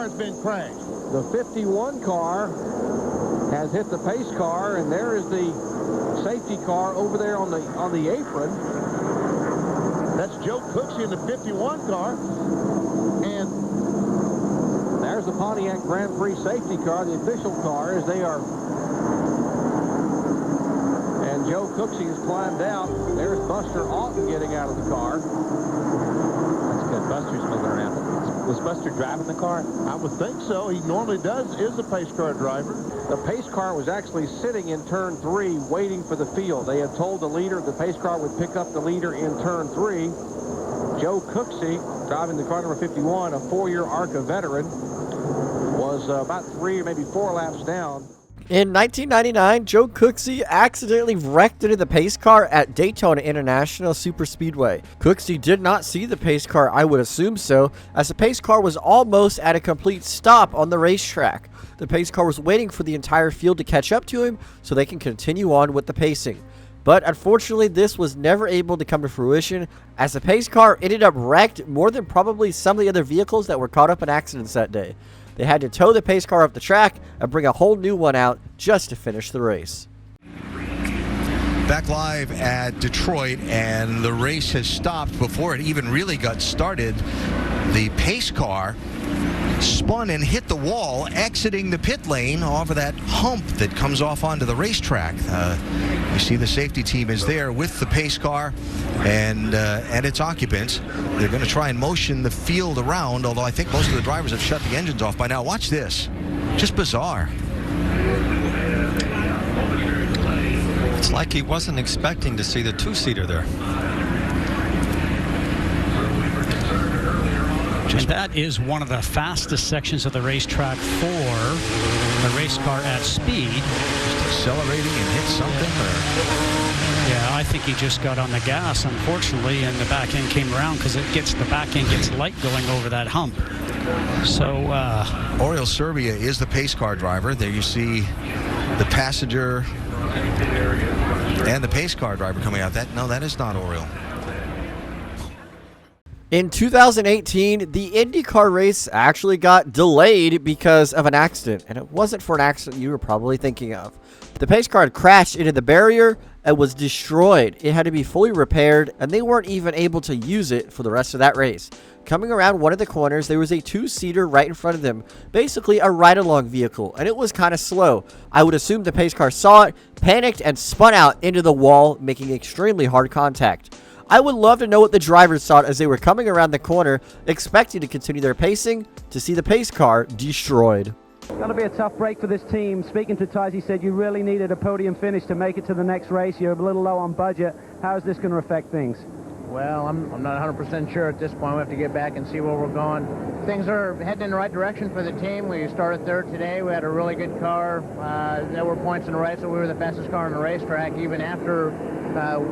has been crashed. The 51 car has hit the pace car, and there is the safety car over there on the apron. That's Joe Cooksey in the 51 car. And there's the Pontiac Grand Prix safety car, the official car, as they are. And Joe Cooksey has climbed out. There's Buster Alton getting out of the car. That's good. Buster's moving around. Was Buster driving the car? I would think so. He normally is the pace car driver. The pace car was actually sitting in turn 3 waiting for the field. They had told the leader the pace car would pick up the leader in turn 3. Joe Cooksey, driving the car number 51, a 4-year ARCA veteran, was about 3 or maybe 4 laps down. In 1999, Joe Cooksey accidentally wrecked into the pace car at Daytona International Superspeedway. Cooksey did not see the pace car, I would assume so, as the pace car was almost at a complete stop on the racetrack. The pace car was waiting for the entire field to catch up to him so they can continue on with the pacing. But unfortunately, this was never able to come to fruition, as the pace car ended up wrecked more than probably some of the other vehicles that were caught up in accidents that day. They had to tow the pace car up the track and bring a whole new one out just to finish the race. Back live at Detroit, and the race has stopped before it even really got started. The pace car spun and hit the wall, exiting the pit lane off of that hump that comes off onto the racetrack. You see the safety team is there with the pace car and its occupants. They're going to try and motion the field around, although I think most of the drivers have shut the engines off by now. Watch this. Just bizarre. It's like he wasn't expecting to see the two-seater there. And that is one of the fastest sections of the racetrack for a race car at speed. Just accelerating and hit something? Yeah, I think he just got on the gas, unfortunately, and the back end came around because the back end gets light going over that hump. So, Oriol Serbia is the pace car driver. There you see the passenger and the pace car driver coming out. That is not Oriol. In 2018, the IndyCar race actually got delayed because of an accident, and it wasn't for an accident you were probably thinking of. The pace car had crashed into the barrier and was destroyed. It had to be fully repaired, and they weren't even able to use it for the rest of that race. Coming around one of the corners, there was a two-seater right in front of them, basically a ride-along vehicle, and it was kind of slow. I would assume the pace car saw it, panicked, and spun out into the wall, making extremely hard contact. I would love to know what the drivers thought as they were coming around the corner, expecting to continue their pacing, to see the pace car destroyed. It's going to be a tough break for this team. Speaking to Tys, he said you really needed a podium finish to make it to the next race. You're a little low on budget. How is this going to affect things? Well, I'm not 100% sure at this point. We have to get back and see where we're going. Things are heading in the right direction for the team. We started third today. We had a really good car. There were points in the race, so we were the fastest car on the racetrack, even after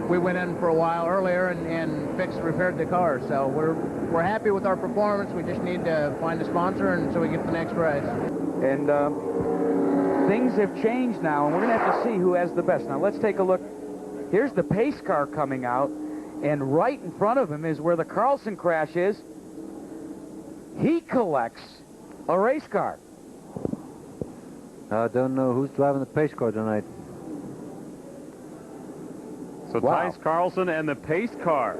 we went in for a while earlier and repaired the car. So we're happy with our performance. We just need to find a sponsor and so we get the next race. And things have changed now, and we're going to have to see who has the best. Now let's take a look. Here's the pace car coming out, and right in front of him is where the Carlson crash is. He collects a race car. I don't know who's driving the pace car tonight. So wow. Tice Carlson and the pace car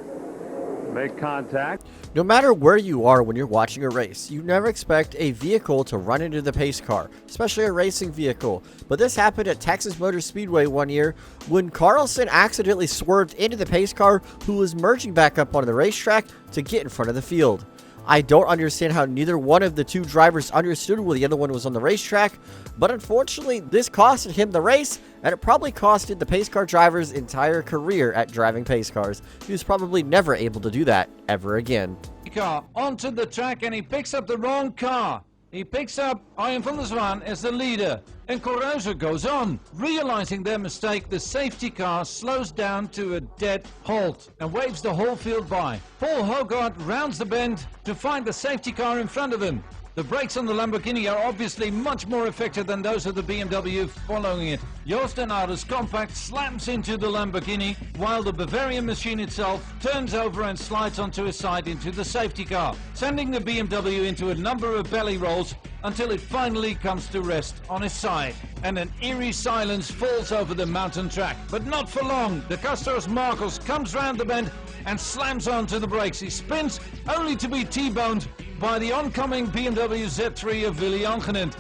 make contact. No matter where you are when you're watching a race, you never expect a vehicle to run into the pace car, especially a racing vehicle. But this happened at Texas Motor Speedway one year when Carlson accidentally swerved into the pace car, who was merging back up onto the racetrack to get in front of the field. I don't understand how neither one of the two drivers understood while the other one was on the racetrack, but unfortunately this costed him the race, and it probably costed the pace car driver's entire career at driving pace cars. He was probably never able to do that ever again. Car onto the track, and he picks up the wrong car. He picks up Arjen van der Zwaan as the leader, and Corrosa goes on. Realizing their mistake, the safety car slows down to a dead halt and waves the whole field by. Paul Hogarth rounds the bend to find the safety car in front of him. The brakes on the Lamborghini are obviously much more effective than those of the BMW following it. Jost Denarde's compact slams into the Lamborghini, while the Bavarian machine itself turns over and slides onto his side into the safety car, sending the BMW into a number of belly rolls until it finally comes to rest on his side. And an eerie silence falls over the mountain track. But not for long. De Castro's Marcos comes round the bend and slams onto the brakes. He spins, only to be T-boned by the oncoming BMW Z3 of Willy Angenent.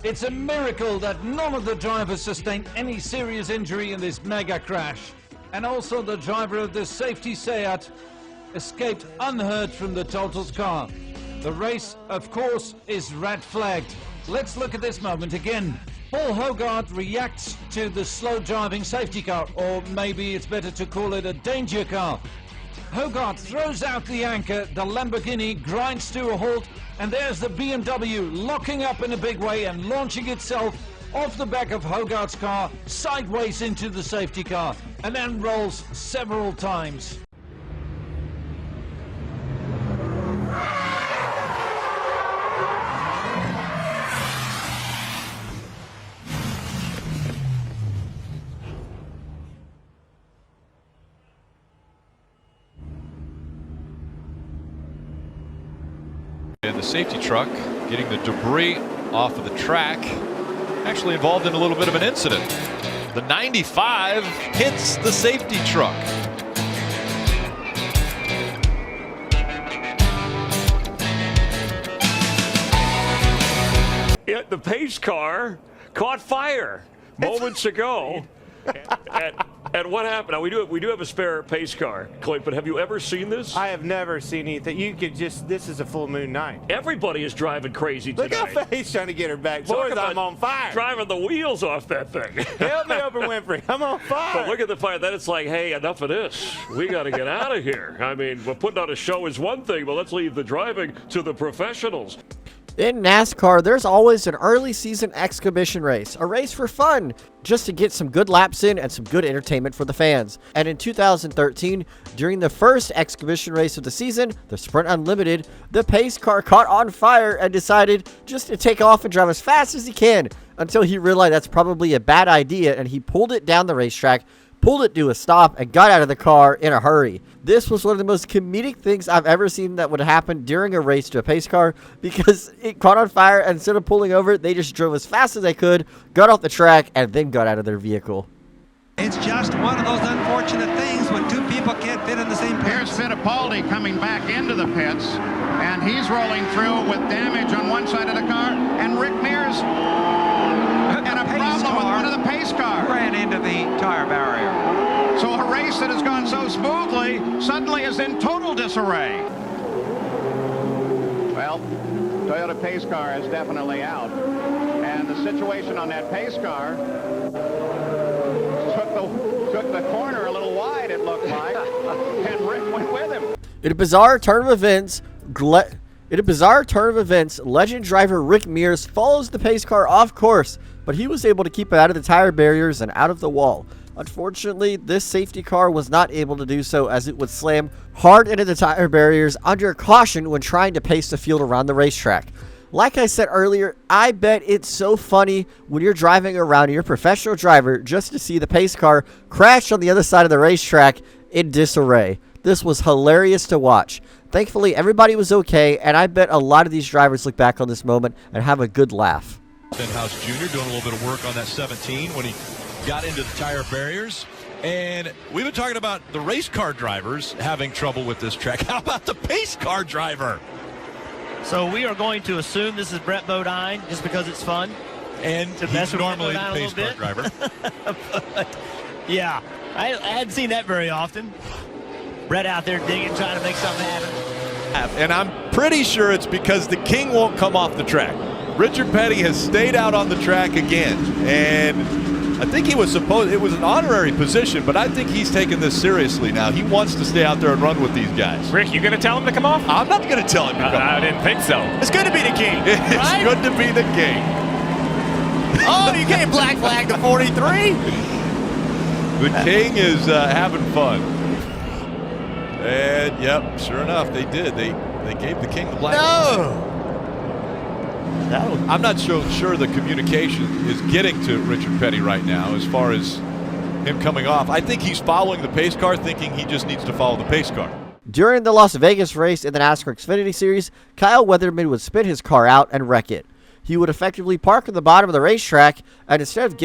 It's a miracle that none of the drivers sustained any serious injury in this mega crash. And also the driver of the safety Seat escaped unhurt from the Totals car. The race, of course, is red flagged. Let's look at this moment again. Paul Hogarth reacts to the slow driving safety car, or maybe it's better to call it a danger car. Hogarth throws out the anchor, the Lamborghini grinds to a halt, and there's the BMW locking up in a big way and launching itself off the back of Hogarth's car, sideways into the safety car, and then rolls several times. And the safety truck getting the debris off of the track, actually involved in a little bit of an incident. The 95 hits the safety truck. Yeah, the Pacecar caught fire moments ago. And what happened? Now, we do have a spare Pacecar, Clint, but have you ever seen this? I have never seen anything. You could just, this is a full moon night. Everybody is driving crazy tonight. Look how he's trying to get her back. Boys, I'm on fire. Driving the wheels off that thing. Help me, Oprah Winfrey. I'm on fire. But look at the fire. Then it's like, hey, enough of this. We got to get out of here. I mean, we're putting on a show is one thing, but let's leave the driving to the professionals. In NASCAR, there's always an early season exhibition race, a race for fun, just to get some good laps in and some good entertainment for the fans. And in 2013, during the first exhibition race of the season, the Sprint Unlimited, the Pacecar caught on fire and decided just to take off and drive as fast as he can, until he realized that's probably a bad idea, and he pulled it down the racetrack, pulled it to a stop, and got out of the car in a hurry. This was one of the most comedic things I've ever seen that would happen during a race to a pace car, because it caught on fire, and instead of pulling over, they just drove as fast as they could, got off the track, and then got out of their vehicle. It's just one of those unfortunate things when two people can't fit in the same pits. Here's Fittipaldi coming back into the pits, and he's rolling through with damage on one side of the car, and Rick Mears had a problem with one of the pace cars. Ran into the tire barrier. So a race that has gone so smoothly suddenly is in total disarray. Well, Toyota pace car is definitely out. And the situation on that pace car took the corner a little wide, it looked like, and Rick went with him. In a bizarre turn of events, legend driver Rick Mears follows the pace car off course, but he was able to keep it out of the tire barriers and out of the wall. Unfortunately, this safety car was not able to do so, as it would slam hard into the tire barriers under caution when trying to pace the field around the racetrack. Like I said earlier, I bet it's so funny when you're driving around and you're a professional driver just to see the pace car crash on the other side of the racetrack in disarray. This was hilarious to watch. Thankfully, everybody was okay, and I bet a lot of these drivers look back on this moment and have a good laugh. Stenhouse Jr. doing a little bit of work on that 17 when he got into the tire barriers. And we've been talking about the race car drivers having trouble with this track. How about the pace car driver? So we are going to assume this is Brett Bodine just because it's fun. And he's normally the pace car driver. But, yeah, I hadn't seen that very often. Brett out there digging, trying to make something happen. And I'm pretty sure it's because the king won't come off the track. Richard Petty has stayed out on the track again. And I think he was supposed, it was an honorary position, but I think he's taking this seriously now. He wants to stay out there and run with these guys. Rick, you going to tell him to come off? I'm not going to tell him to come off. I didn't think so. It's good to be the king. It's good to be the king. Oh, you can't black flag the 43. The king is having fun. And, yep, sure enough, they did. They gave the king the black flag. I'm not so sure the communication is getting to Richard Petty right now as far as him coming off. I think he's following the pace car, thinking he just needs to follow the pace car. During the Las Vegas race in the NASCAR Xfinity Series, Kyle Weatherman would spin his car out and wreck it. He would effectively park at the bottom of the racetrack, and instead of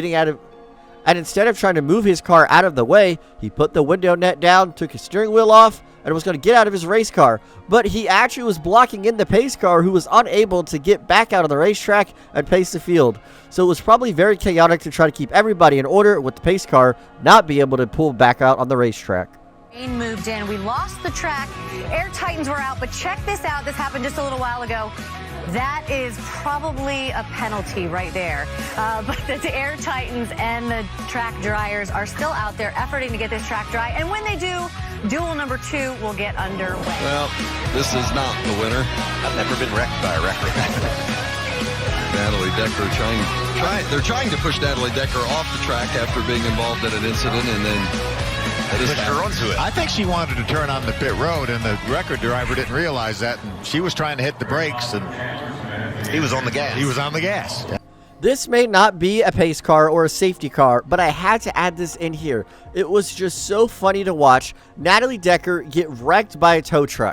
trying to move his car out of the way, he put the window net down, took his steering wheel off, and was going to get out of his race car. But he actually was blocking in the pace car, who was unable to get back out of the racetrack and pace the field. So it was probably very chaotic to try to keep everybody in order with the pace car not be able to pull back out on the racetrack. Rain moved in. We lost the track. Air Titans were out, but check this out. This happened just a little while ago. That is probably a penalty right there. But the Air Titans and the track dryers are still out there efforting to get this track dry. And when they do, duel number 2 will get underway. Well, this is not the winner. I've never been wrecked by a wrecker. Natalie Decker they're trying to push Natalie Decker off the track after being involved in an incident, and then pushed her onto it. I think she wanted to turn on the pit road, and the record driver didn't realize that, and she was trying to hit the brakes, and he was on the gas. He was on the gas. This may not be a pace car or a safety car, but I had to add this in here. It was just so funny to watch Natalie Decker get wrecked by a tow truck.